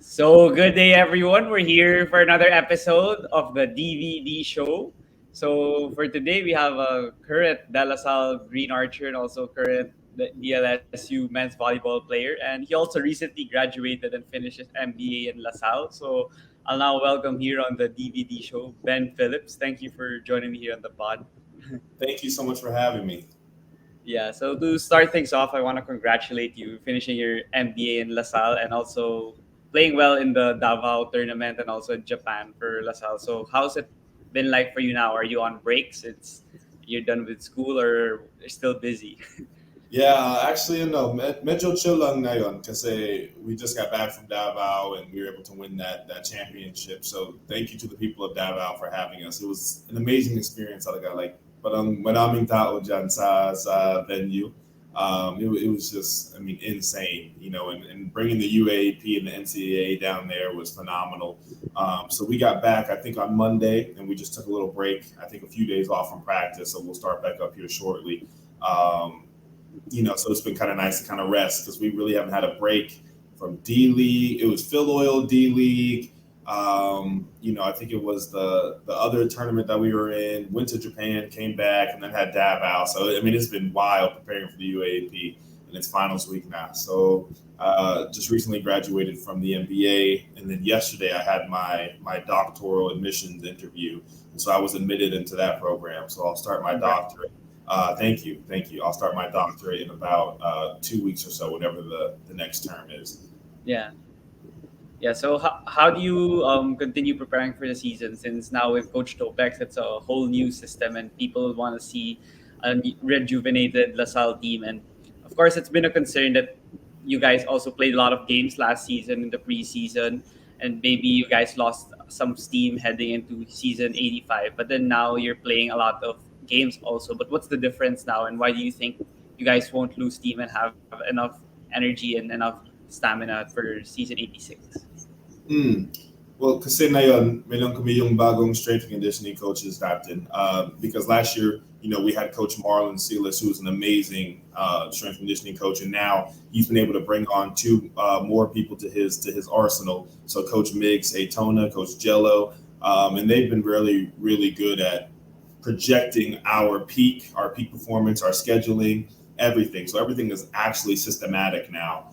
So, good day, everyone. We're here for another episode of the DVD show. So, for today, we have a current De La Salle Green Archer and also current DLSU men's volleyball player. And he also recently graduated and finished his MBA in La Salle. So, I'll now welcome here on the DVD show Ben Phillips. Thank you for joining me here on the pod. Thank you so much for having me. Yeah, so to start things off, I want to congratulate you finishing your MBA in La Salle and also playing well in the Davao tournament and also in Japan for La Salle. So how's it been like for you now? Are you on break since you're done with school or you're still busy? Yeah, actually, no, medyo chill lang ngayon kasi we just got back from Davao and we were able to win that championship. So thank you to the people of Davao for having us. It was an amazing experience talaga. Like, parang maraming tao dyan sa venue. It was just, I mean, insane, and bringing the UAAP and the NCAA down there was phenomenal. So we got back, I think, on Monday, and we just took a little break. I think a few days off from practice, so we'll start back up here shortly. Um, so it's been kind of nice to kind of rest because we really haven't had a break from D League. It was Phil Oil D League. I think it was the other tournament that we were in. Went to Japan, came back, and then had Davao. So I mean, it's been wild preparing for the UAAP and its finals week now. So just recently graduated from the MBA, and then yesterday I had my doctoral admissions interview, and so I was admitted into that program. So I'll start my Congrats. doctorate. Thank you. I'll start my doctorate in about 2 weeks or so, whatever the next term is. Yeah. Yeah, so how do you continue preparing for the season since now with Coach Topex, it's a whole new system and people want to see a rejuvenated LaSalle team. And of course, it's been a concern that you guys also played a lot of games last season in the preseason, and maybe you guys lost some steam heading into season 85. But then now you're playing a lot of games also. But what's the difference now, and why do you think you guys won't lose steam and have enough energy and enough stamina for season 86? Mm. Well, kasi ngayon, meron kami yung bagong strength and conditioning coaches natin. Because last year, we had Coach Marlon Silas, who was an amazing strength and conditioning coach, and now he's been able to bring on two more people to his arsenal. So Coach Miggs, Atona, Coach Jello, and they've been really, really good at projecting our peak performance, our scheduling, everything. So everything is actually systematic now.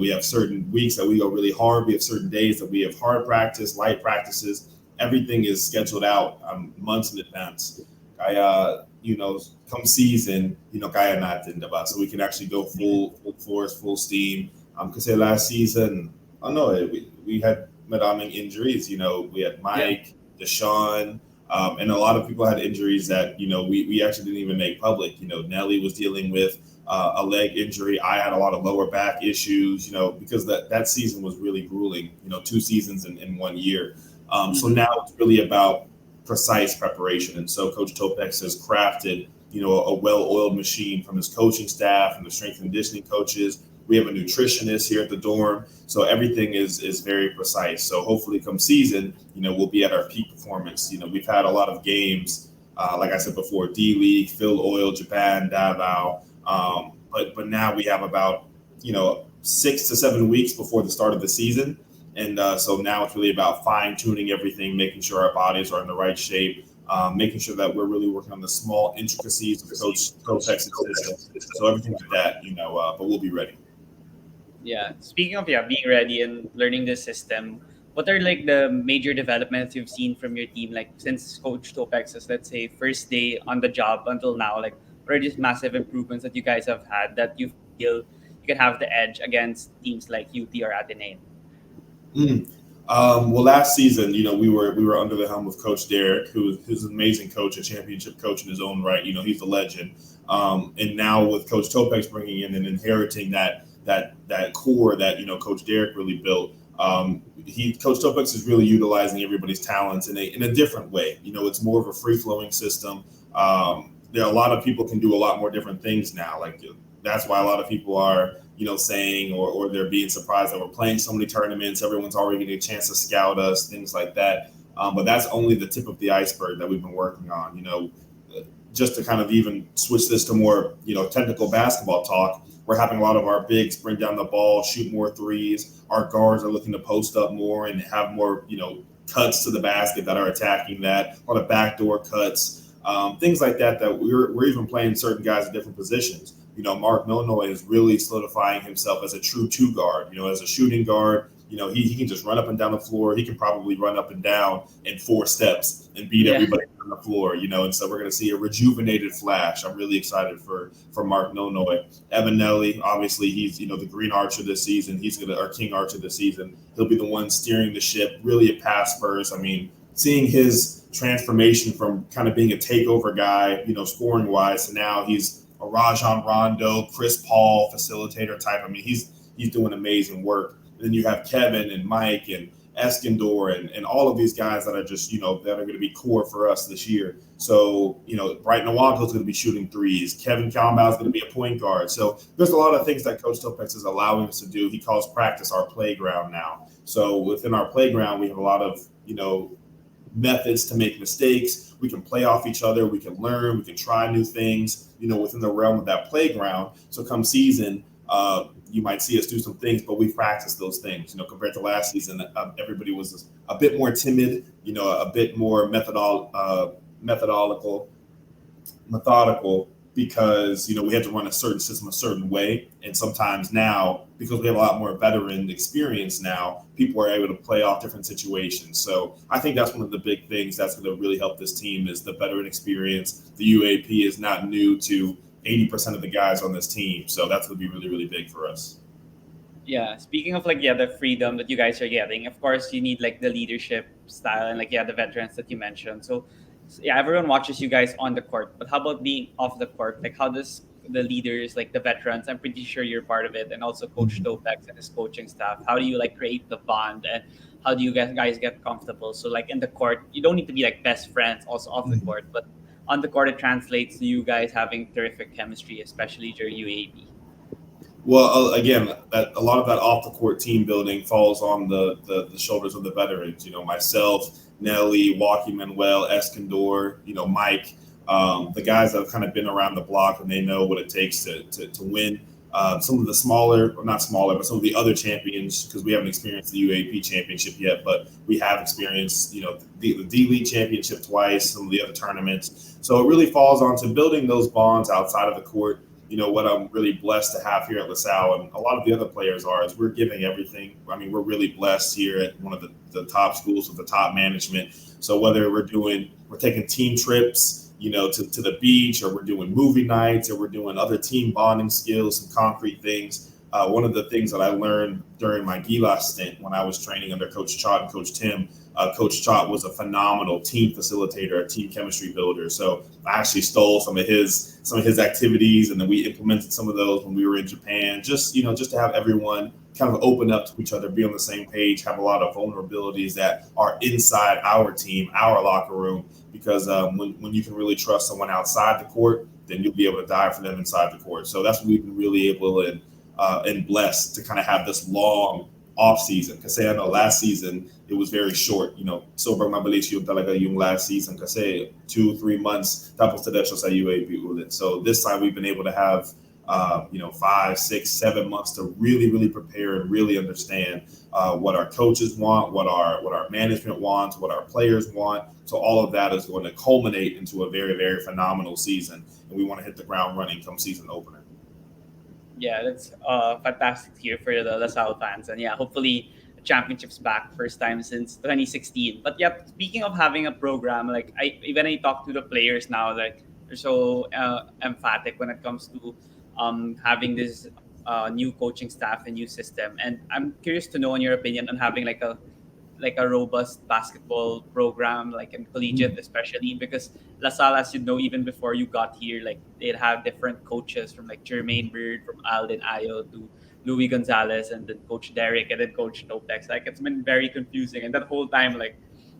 We have certain weeks that we go really hard. We have certain days that we have hard practice, light practices. Everything is scheduled out months in advance. Come season, kaya natin, diba? So we can actually go full force, full steam. Because last season, I know we had maraming injuries. We had Yeah. Mike, Deshaun, and a lot of people had injuries that we actually didn't even make public. Nelly was dealing with a leg injury. I had a lot of lower back issues, because that season was really grueling, 2 seasons in 1 year. So Mhm. now it's really about precise preparation. And so Coach Topex has crafted, a well-oiled machine from his coaching staff and the strength and conditioning coaches. We have a nutritionist here at the dorm. So everything is very precise. So hopefully come season, we'll be at our peak performance. We've had a lot of games, like I said before, D League, Phil Oil, Japan, Davao. But now we have about 6 to 7 weeks before the start of the season, and so now it's really about fine tuning everything, making sure our bodies are in the right shape, making sure that we're really working on the small intricacies of Coach Copex's system. So everything like that, but we'll be ready. Yeah. Speaking of being ready and learning the system, what are like the major developments you've seen from your team, like since Coach Topex's, let's say, first day on the job until now? Like, what are these massive improvements that you guys have had that you feel you can have the edge against teams like UP or Ateneo? Mm. Well, last season, we were under the helm of Coach Derek, who's an amazing coach, a championship coach in his own right. He's a legend. And now with Coach Topex bringing in and inheriting that core that Coach Derek really built. Coach Topex is really utilizing everybody's talents in a different way. It's more of a free flowing system. There are a lot of people can do a lot more different things now. Like that's why a lot of people are saying or they're being surprised that we're playing so many tournaments. Everyone's already getting a chance to scout us, things like that. But that's only the tip of the iceberg that we've been working on. Just to kind of even switch this to more technical basketball talk. we're having a lot of our bigs bring down the ball, shoot more threes. Our guards are looking to post up more and have more, cuts to the basket that are attacking that, a lot of backdoor cuts, things like that. That we're even playing certain guys in different positions. Mark Nonoy is really solidifying himself as a true two guard. As a shooting guard, he can just run up and down the floor. He can probably run up and down in 4 steps and beat Yeah. everybody on the floor. And so we're going to see a rejuvenated Flash. I'm really excited for Mark Nonoy. Evan Nelly, obviously, he's the Green Archer this season. He's gonna our King Archer this season. He'll be the one steering the ship. Really a pass first. I mean, seeing his transformation from kind of being a takeover guy, scoring wise, to now he's a Rajon Rondo, Chris Paul facilitator type. I mean, he's doing amazing work. And then you have Kevin and Mike and Eskandor and all of these guys that are just, that are going to be core for us this year. So, Bright Nwankwo is going to be shooting threes. Kevin Kalmbau is going to be a point guard. So there's a lot of things that Coach Topex is allowing us to do. He calls practice our playground now. So within our playground, we have a lot of, methods to make mistakes. We can play off each other. We can learn. We can try new things, within the realm of that playground. So come season, you might see us do some things, but we practice those things. Compared to last season, everybody was a bit more timid, a bit more methodical, because we had to run a certain system a certain way. And sometimes now, because we have a lot more veteran experience now, people are able to play off different situations. So I think that's one of the big things that's going to really help this team is the veteran experience. The UAP is not new to 80% of the guys on this team. So that's going to be really, really big for us. Yeah, speaking of the freedom that you guys are getting, of course you need the leadership style and the veterans that you mentioned. So yeah, everyone watches you guys on the court, but how about being off the court? How does the leaders, the veterans, I'm pretty sure you're part of it, and also Coach Topex and his coaching staff, how do you create the bond, and how do you guys get comfortable? So in the court, you don't need to be best friends also off the court, but on the court it translates to you guys having terrific chemistry, especially during UAB. Well, again, that a lot of that off the court team building falls on the shoulders of the veterans. Myself, Nelly, Walkie Manuel, Eskandor, Mike, the guys that have kind of been around the block and they know what it takes to win. Some of the smaller, or not smaller, but some of the other champions, because we haven't experienced the UAP championship yet, but we have experienced, the D League championship twice, some of the other tournaments. So it really falls onto building those bonds outside of the court. What I'm really blessed to have here at LaSalle, and a lot of the other players are, is we're giving everything. I mean, we're really blessed here at one of the top schools with the top management. So whether we're taking team trips, to the beach, or we're doing movie nights, or we're doing other team bonding skills, some concrete things. One of the things that I learned during my Gilas stint when I was training under Coach Chott and Coach Tim, Coach Chott was a phenomenal team facilitator, a team chemistry builder. So I actually stole some of his activities, and then we implemented some of those when we were in Japan. Just to have everyone kind of open up to each other, be on the same page, have a lot of vulnerabilities that are inside our team, our locker room. Because when you can really trust someone outside the court, then you'll be able to die for them inside the court. So that's what we've been really able and blessed to kind of have this long off season. Kasi I know last season it was very short. Sobrang mabilis yung talaga yung last season kasi 2-3 months tapos diretso sa UAP ulit. So this time we've been able to have 5, 6, 7 months to really, really prepare and really understand what our coaches want, what our management wants, what our players want. So all of that is going to culminate into a very, very phenomenal season, and we want to hit the ground running come season opener. Yeah, that's fantastic here for the LaSalle fans, and yeah, hopefully the championship's back, first time since 2016. But yeah, speaking of having a program, I talk to the players now, they're so emphatic when it comes to having this new coaching staff and new system. And I'm curious to know, in your opinion, on having a robust basketball program, in collegiate especially, because LaSalle, as you know, even before you got here, they'd have different coaches from Jermaine Bird, from Alden Ayo to Louis Gonzalez, and then Coach Derek, and then Coach Topex. It's been very confusing, and that whole time,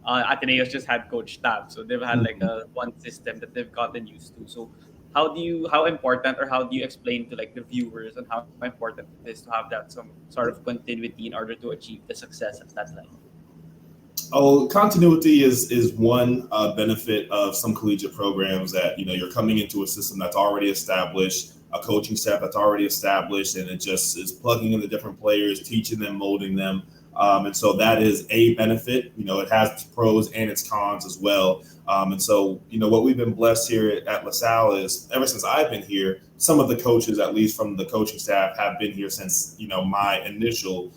Ateneos just had Coach Tab, so they've had a one system that they've gotten used to. So how important, or how do you explain to the viewers on how important it is to have that some sort of continuity in order to achieve the success at that level? Oh, continuity is one benefit of some collegiate programs, that you're coming into a system that's already established. a coaching staff that's already established, and it just is plugging in the different players, teaching them, molding them. And so that is a benefit. It has its pros and its cons as well. And so, what we've been blessed here at LaSalle is ever since I've been here, some of the coaches, at least from the coaching staff, have been here since, my initial,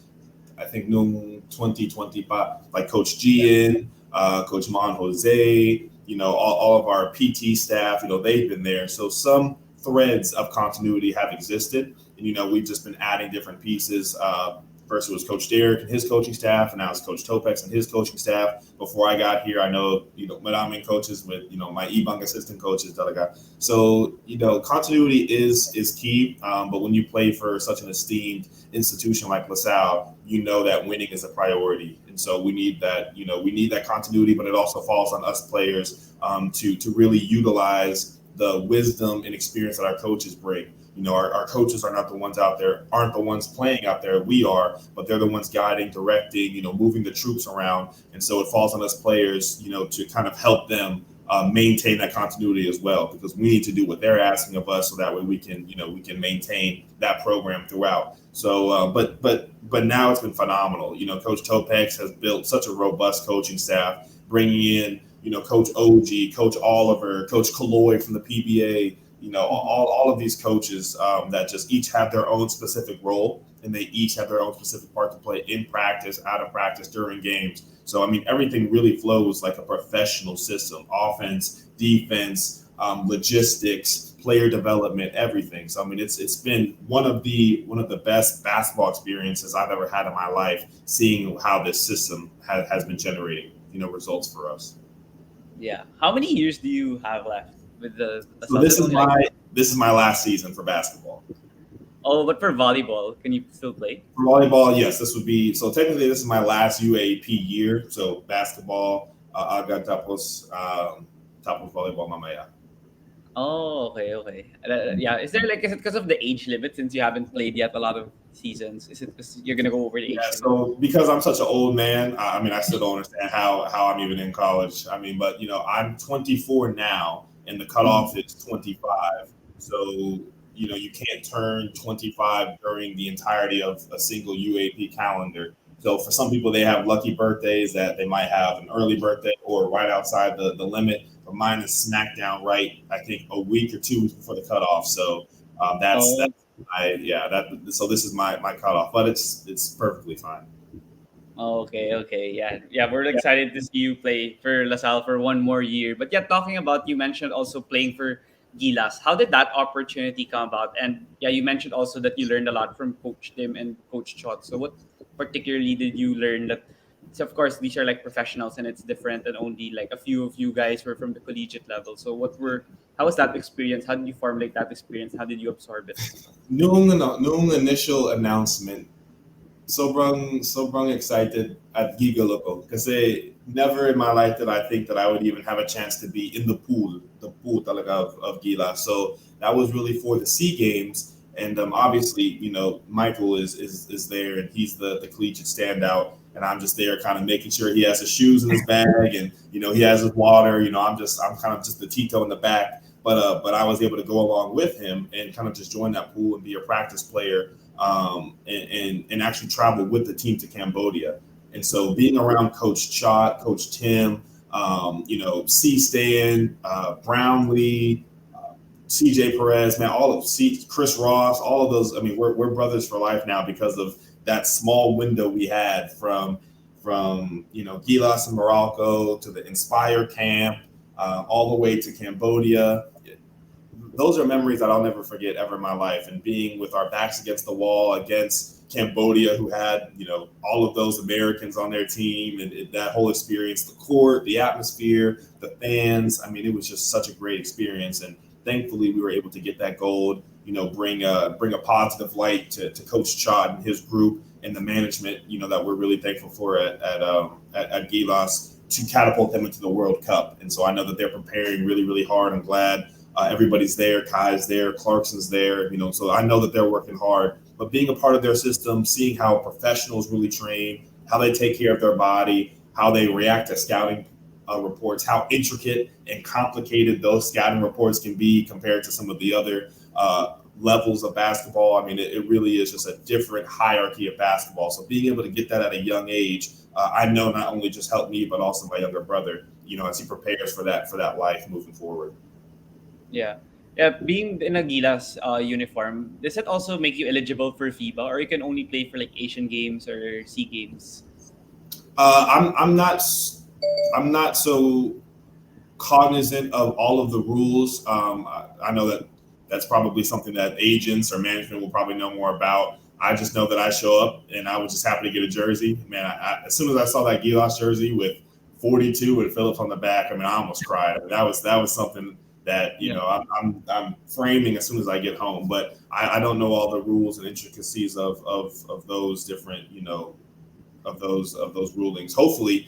I think, noon 2025, like Coach Gian, Coach Mon Jose, all of our PT staff, they've been there. So some threads of continuity have existed. And, we've just been adding different pieces. First, it was Coach Derek and his coaching staff, and now it's Coach Topex and his coaching staff. Before I got here, I know, Madame coaches with, my Ibang assistant coaches, Dalaga. So, continuity is key. But when you play for such an esteemed institution like LaSalle, that winning is a priority. And so we need that, we need that continuity, but it also falls on us players to really utilize the wisdom and experience that our coaches bring. Our coaches are not the ones out there, aren't the ones playing out there. We are, but they're the ones guiding, directing, moving the troops around. And so it falls on us players, to kind of help them maintain that continuity as well, because we need to do what they're asking of us, so that way we can maintain that program throughout. So, but now it's been phenomenal. Coach Topex has built such a robust coaching staff, bringing in, Coach OG, Coach Oliver, Coach Kaloy from the PBA. All of these coaches that just each have their own specific role, and they each have their own specific part to play in practice, out of practice, during games. So, everything really flows like a professional system: offense, defense, logistics, player development, everything. So, it's been one of the best basketball experiences I've ever had in my life, seeing how this system has been generating, results for us. Yeah. How many years do you have left with the So this is my last season for basketball. Oh, but for volleyball, can you still play? For volleyball, yes, this would be, so technically this is my last UAAP year. So basketball, agad tapos volleyball mamaya. Oh, okay. Yeah. Is it because of the age limit, since you haven't played yet a lot of seasons? Is it because you're gonna go over the age Yeah, limit? so because I'm such an old man, I still don't understand how I'm even in college. But I'm 24 now, and the cutoff is 25. So you can't turn 25 during the entirety of a single UAP calendar. So for some people, they have lucky birthdays that they might have an early birthday or right outside the limit. But mine is smack down right, I think, a week or 2 weeks before the cutoff. So that's Oh, so this is my cutoff, but it's perfectly fine. okay. Yeah. We're excited to see you play for LaSalle for one more year. But yeah, talking about, you mentioned also playing for Gilas. How did that opportunity come about? And yeah, you mentioned also that you learned a lot from Coach Tim and Coach Chot. So what particularly did you learn that? So of course, these are like professionals, and it's different, and only like a few of you guys were from the collegiate level. So how was that experience? How did you formulate that experience? How did you absorb it? Nung initial announcement, sobrang excited at Gigaloko, kasi never in my life did I think that I would even have a chance to be in the pool talaga of Gila. So that was really for the SEA Games, and obviously, Michael is there, and he's the collegiate standout, and I'm just there kind of making sure he has his shoes in his bag, and he has his water. I'm kind of just the Tito in the back, but I was able to go along with him and kind of just join that pool and be a practice player, and actually travel with the team to Cambodia. And so being around Coach Chot, Coach Tim, C. Stan, Brownlee, CJ Perez, man, Chris Ross, all of those. We're brothers for life now because of that small window we had from Gilas and Morocco to the Inspire camp, all the way to Cambodia. Those are memories that I'll never forget ever in my life. And being with our backs against the wall against Cambodia, who had all of those Americans on their team, and that whole experience, the court, the atmosphere, the fans. It was just such a great experience. And thankfully, we were able to get that gold. Bring a positive light to Coach Chad and his group and the management. That we're really thankful for at Gilas, to catapult them into the World Cup. And so I know that they're preparing really, really hard. I'm glad everybody's there. Kai's there. Clarkson's there. So I know that they're working hard. But being a part of their system, seeing how professionals really train, how they take care of their body, how they react to scouting reports, how intricate and complicated those scouting reports can be compared to some of the other levels of basketball. I mean, it really is just a different hierarchy of basketball. So being able to get that at a young age, I know not only just helped me, but also my younger brother, as he prepares for that life moving forward. Yeah. Yeah, being in a Gilas uniform, does it also make you eligible for FIBA, or you can only play for like Asian Games or Sea Games? I'm not so cognizant of all of the rules. I know that that's probably something that agents or management will probably know more about. I just know that I show up and I was just happy to get a jersey. Man, as soon as I saw that Gilas jersey with 42 and Phillips on the back, I mean, I almost cried. I mean, that was something that Yeah. I'm framing as soon as I get home. But I don't know all the rules and intricacies of those different of those rulings. Hopefully,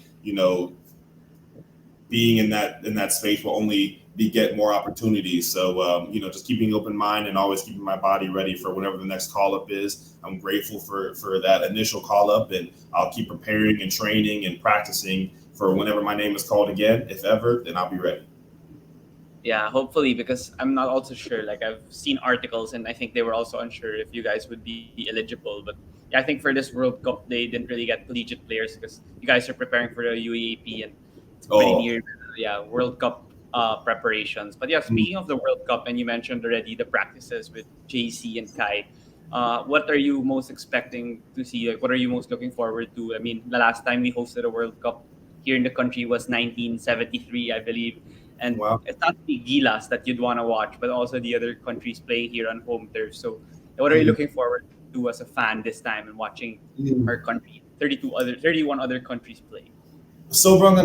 being in that space will only beget more opportunities. So just keeping open mind and always keeping my body ready for whatever the next call up is. I'm grateful for that initial call up, and I'll keep preparing and training and practicing for whenever my name is called again. If ever, then I'll be ready. Yeah, hopefully, because I'm not also sure. Like I've seen articles, and I think they were also unsure if you guys would be eligible. But yeah, I think for this World Cup, they didn't really get collegiate players because you guys are preparing for the UAAP, and it's pretty Oh, near. Yeah, World Cup preparations. But yeah, mm, speaking of the World Cup, and you mentioned already the practices with JC and Kai. What are you most expecting to see? Like, what are you most looking forward to? I mean, the last time we hosted a World Cup here in the country was 1973, I believe, and wow. it's not the Gilas that you'd want to watch, but also the other countries playing here on home turf. So, what are you Mhm. looking forward to as a fan this time and watching our Mm. country, 31 other countries play? Sobrang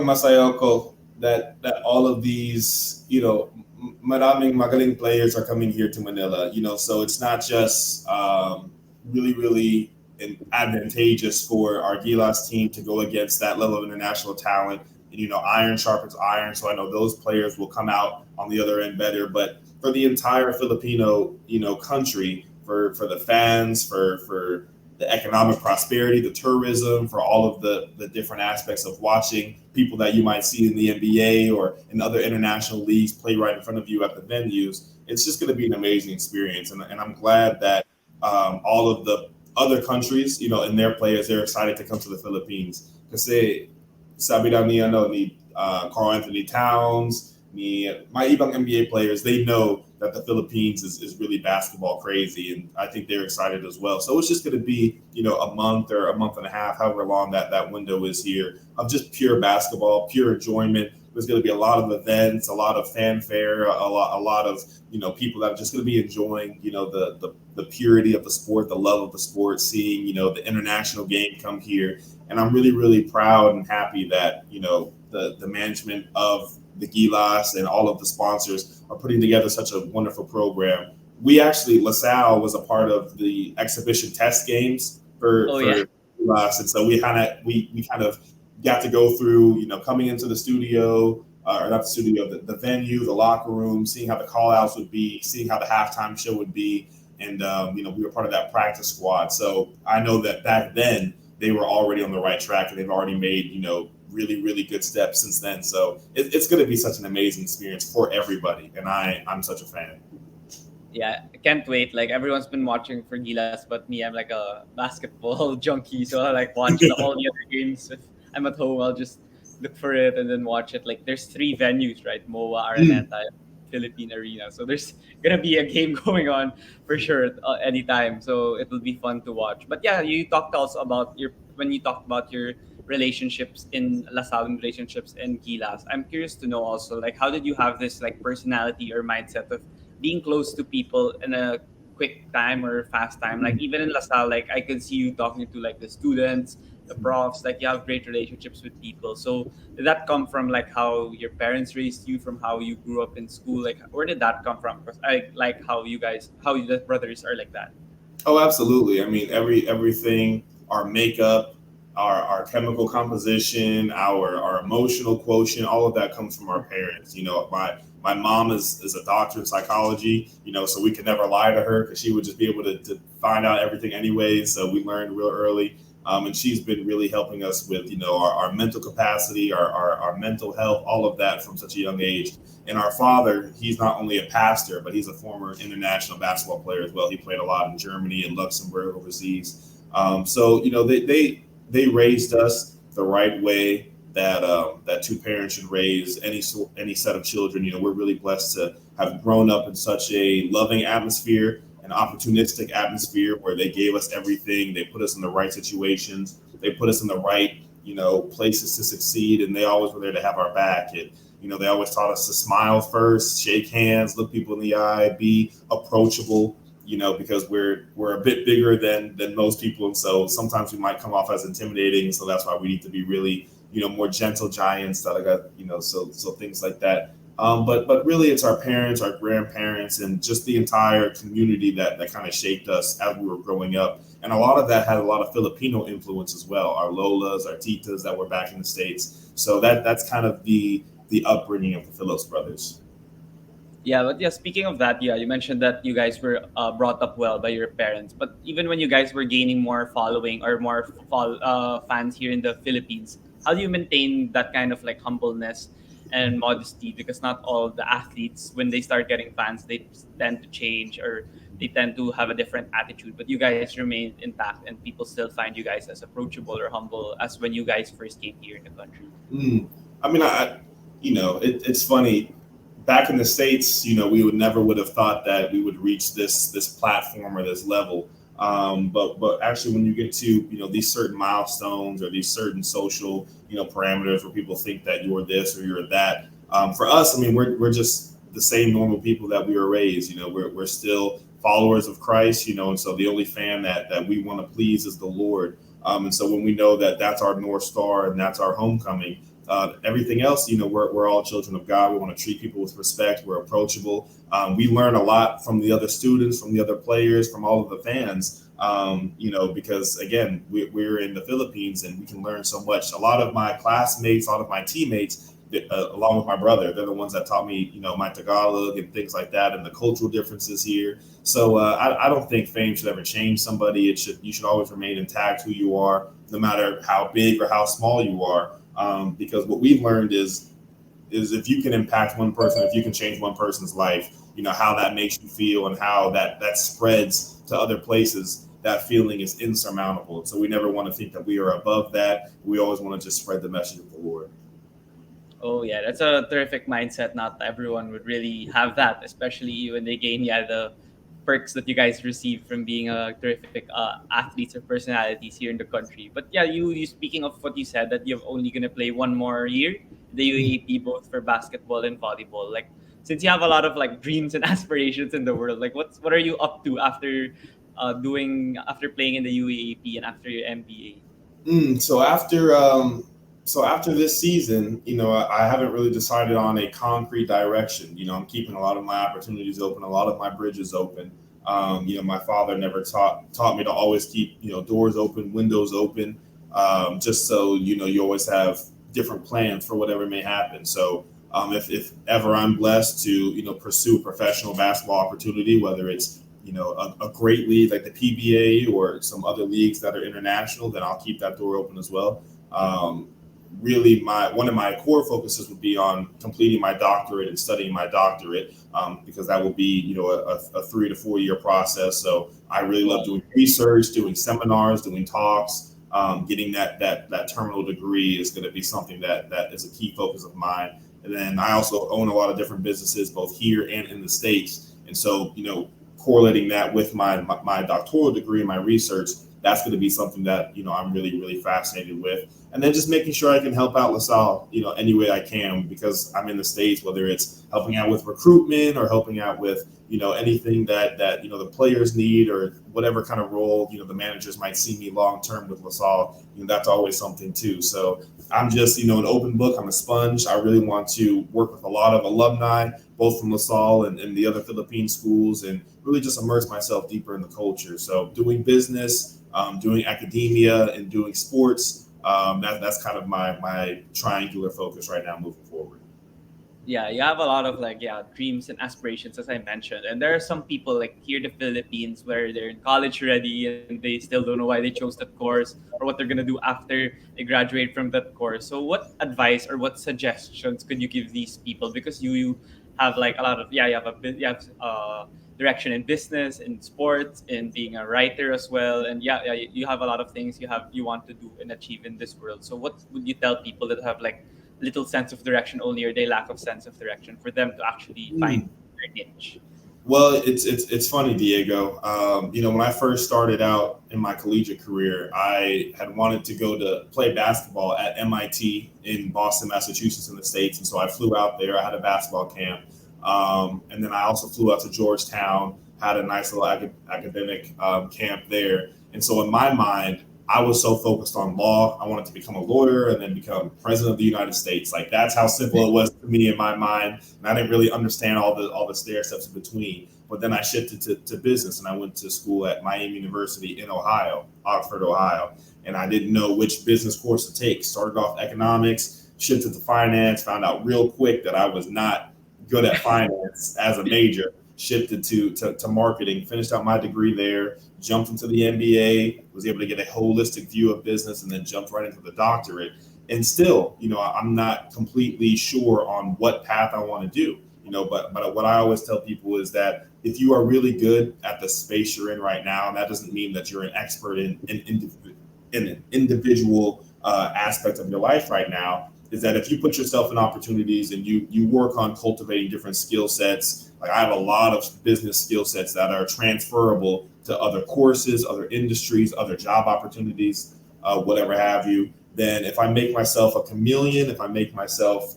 masaya ako that all of these, maraming magaling players are coming here to Manila. So it's not just really, really advantageous for our Gilas team to go against that level of international talent. And iron sharpens iron, so I know those players will come out on the other end better. But for the entire Filipino, country, for the fans, for the economic prosperity, the tourism, for all of the different aspects of watching people that you might see in the NBA or in other international leagues play right in front of you at the venues. It's just going to be an amazing experience, and I'm glad that all of the other countries, and their players, they're excited to come to the Philippines because sabi daw ni Carl Anthony Towns, my ibang NBA players, they know that the Philippines is really basketball crazy, and I think they're excited as well. So it's just going to be, a month or a month and a half, however long that window is here, of just pure basketball, pure enjoyment. There's going to be a lot of events, a lot of fanfare, a lot of people that are just going to be enjoying the purity of the sport, the love of the sport, seeing the international game come here, and I'm really really proud and happy that the management of the Gilas and all of the sponsors are putting together such a wonderful program. We actually, LaSalle was a part of the exhibition test games for Oh yeah, for Gilas, and so we kind of got to go through, coming into the studio, or not the studio, the venue, the locker room, seeing how the call outs would be, seeing how the halftime show would be. And, we were part of that practice squad. So I know that back then they were already on the right track and they've already made, really, really good steps since then. So it's going to be such an amazing experience for everybody. And I'm such a fan. yeah. I can't wait. Like everyone's been watching for Gilas, but me, I'm like a basketball junkie, so I like watch all the other games. If I'm at home, I'll just look for it and then watch it. Like there's three venues, right? MOA, Mm. Araneta, Philippine Arena. So there's gonna be a game going on for sure anytime. So it will be fun to watch. But yeah, you talked also about your when you talked about your relationships in LaSalle and relationships in Gilas. I'm curious to know also like how did you have this like personality or mindset of being close to people in a quick time or fast time? Like even in LaSalle, like I could see you talking to like the students, the profs, like you have great relationships with people. So did that come from like how your parents raised you, from how you grew up in school? Like where did that come from? Because I like how you guys, how the brothers are like that. Oh, absolutely. I mean, everything, our makeup, our chemical composition, our emotional quotient, all of that comes from our parents. My My mom is a doctor in psychology, so we could never lie to her because she would just be able to find out everything anyways. So we learned real early. And she's been really helping us with, our mental capacity, our mental health, all of that from such a young age. And our father, he's not only a pastor, but he's a former international basketball player as well. He played a lot in Germany and Luxembourg overseas. So, they raised us the right way that two parents should raise any set of children. We're really blessed to have grown up in such a loving atmosphere, an opportunistic atmosphere where they gave us everything. They put us in the right situations. They put us in the right, places to succeed, and they always were there to have our back. They always taught us to smile first, shake hands, look people in the eye, be approachable. Because we're a bit bigger than most people, and so sometimes we might come off as intimidating. So that's why we need to be really, more gentle giants that I got, so things like that. But really, it's our parents, our grandparents, and just the entire community that kind of shaped us as we were growing up. And a lot of that had a lot of Filipino influence as well. Our lolas, our titas that were back in the States. So that's kind of the upbringing of the Phillips brothers. Yeah, but yeah, speaking of that, yeah, you mentioned that you guys were brought up well by your parents. But even when you guys were gaining more following or more fans here in the Philippines, how do you maintain that kind of like humbleness and modesty? Because not all the athletes, when they start getting fans, they tend to change or they tend to have a different attitude. But you guys remain intact, and people still find you guys as approachable or humble as when you guys first came here in the country. Mm. I mean, it's funny. Back in the States, we would have thought that we would reach this platform or this level. But actually, when you get to these certain milestones or these certain social parameters where people think that you're this or you're that, for us, I mean, we're just the same normal people that we were raised. We're still followers of Christ. And so the only fan that we want to please is the Lord. And so when we know that that's our North Star and that's our homecoming, everything else, we're all children of God. We want to treat people with respect. We're approachable. We learn a lot from the other students, from the other players, from all of the fans, because again, we're in the Philippines and we can learn so much. A lot of my classmates, a lot of my teammates, along with my brother, they're the ones that taught me, my Tagalog and things like that and the cultural differences here. So I don't think fame should ever change somebody. You should always remain intact who you are, no matter how big or how small you are. Because what we've learned is if you can impact one person, if you can change one person's life, how that makes you feel and how that spreads to other places, that feeling is insurmountable. So we never want to think that we are above that. We always want to just spread the message of the Lord. Oh yeah, that's a terrific mindset. Not everyone would really have that, especially when they gain the perks that you guys receive from being a terrific athletes or personalities here in the country. But yeah, you speaking of what you said that you're only gonna play one more year in the UAAP both for basketball and volleyball. Like since you have a lot of like dreams and aspirations in the world, like what are you up to after doing after playing in the UAAP and after your MBA? Mm, so after this season, I haven't really decided on a concrete direction. I'm keeping a lot of my opportunities open, a lot of my bridges open. My father never taught me to always keep doors open, windows open, just so you always have different plans for whatever may happen. So if ever I'm blessed to pursue a professional basketball opportunity, whether it's a great league like the PBA or some other leagues that are international, then I'll keep that door open as well. Really, one of my core focuses would be on completing my doctorate and studying my doctorate, because that will be a 3 to 4 year process. So I really love doing research, doing seminars, doing talks. Getting that terminal degree is going to be something that is a key focus of mine. And then I also own a lot of different businesses both here and in the States, and so correlating that with my doctoral degree and my research, that's going to be something that I'm really really fascinated with. And then just making sure I can help out LaSalle any way I can, because I'm in the States, whether it's helping out with recruitment or helping out with anything that the players need, or whatever kind of role the managers might see me long term with LaSalle. That's always something too. So I'm just an open book. I'm a sponge. I really want to work with a lot of alumni, both from LaSalle and the other Philippine schools, and really just immerse myself deeper in the culture. So doing business, doing academia, and doing sports. That's kind of my triangular focus right now moving forward. Yeah, you have a lot of like dreams and aspirations, as I mentioned, and there are some people like here in the Philippines where they're in college already and they still don't know why they chose that course or what they're gonna do after they graduate from that course. So what advice or what suggestions could you give these people, because you have like a lot of you have you have direction in business, in sports, in being a writer as well, and you have a lot of things you want to do and achieve in this world. So what would you tell people that have like little sense of direction only, or they lack of sense of direction, for them to actually find Hmm. their niche? Well, it's funny, Diego. When I first started out in my collegiate career, I had wanted to go to play basketball at MIT in Boston, Massachusetts, in the states, and so I flew out there. I had a basketball camp, and then I also flew out to Georgetown, had a nice little academic camp there. And so in my mind, I was so focused on law. I wanted to become a lawyer and then become president of the United States. Like that's how simple it was to me in my mind, and I didn't really understand all the stair steps in between. But then I shifted to business, and I went to school at Miami University in Ohio, Oxford, Ohio, and I didn't know which business course to take. Started off economics, shifted to finance, found out real quick that I was not good at finance as a major. Shifted to marketing, finished out my degree there, jumped into the MBA, was able to get a holistic view of business, and then jumped right into the doctorate. And still, I'm not completely sure on what path I want to do. But what I always tell people is that if you are really good at the space you're in right now, and that doesn't mean that you're an expert in an individual aspect of your life right now, is that if you put yourself in opportunities and you work on cultivating different skill sets, like I have a lot of business skill sets that are transferable to other courses, other industries, other job opportunities, whatever have you. Then if I make myself a chameleon, if I make myself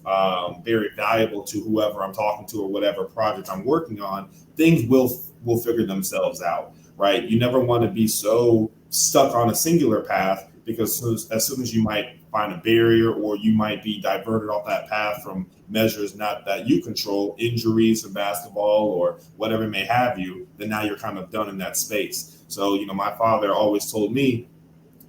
very valuable to whoever I'm talking to or whatever project I'm working on, things will figure themselves out, right? You never want to be so stuck on a singular path, because as soon as you might find a barrier, or you might be diverted off that path from measures not that you control, injuries in basketball or whatever may have you, then now you're kind of done in that space. So, my father always told me,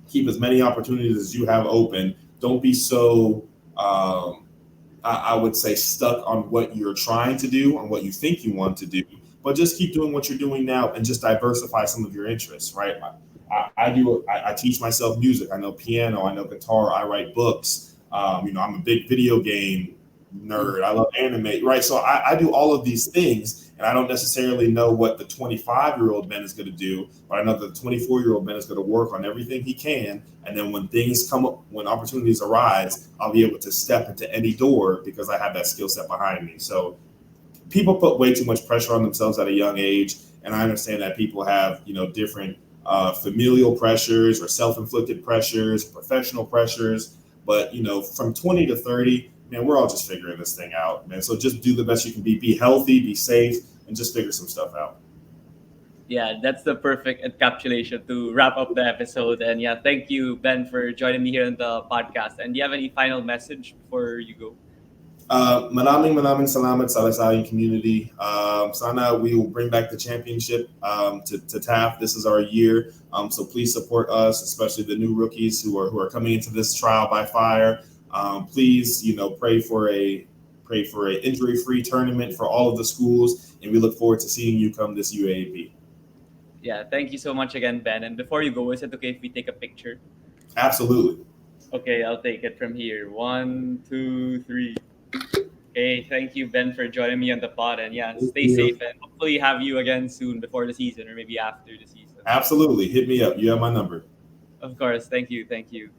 keep as many opportunities as you have open. Don't be so, I would say, stuck on what you're trying to do, on what you think you want to do, but just keep doing what you're doing now and just diversify some of your interests, right? I teach myself music. I know piano. I know guitar. I write books. I'm a big video game nerd. I love anime, right? So I do all of these things, and I don't necessarily know what the 25-year-old Ben is going to do, but I know the 24-year-old Ben is going to work on everything he can, and then when things come up, when opportunities arise, I'll be able to step into any door because I have that skill set behind me. So people put way too much pressure on themselves at a young age, and I understand that people have different familial pressures or self-inflicted pressures, professional pressures. But from 20 to 30, man, we're all just figuring this thing out, man. So just do the best you can be healthy, be safe, and just figure some stuff out. Yeah, that's the perfect encapsulation to wrap up the episode. And yeah, thank you, Ben, for joining me here on the podcast. And do you have any final message before you go? Maraming salamat sa Lasallian community. Sana we will bring back the championship to TAF. This is our year, so please support us, especially the new rookies who are coming into this trial by fire. Please, pray for a injury-free tournament for all of the schools, and we look forward to seeing you come this UAAP. Yeah, thank you so much again, Ben. And before you go, is it okay if we take a picture? Absolutely. Okay, I'll take it from here. One, two, three. Okay, thank you, Ben, for joining me on the pod. And yeah, Thank stay you. safe and hopefully have you again soon before the season or maybe after the season. Absolutely. Hit me up. You have my number. Of course. Thank you. Thank you.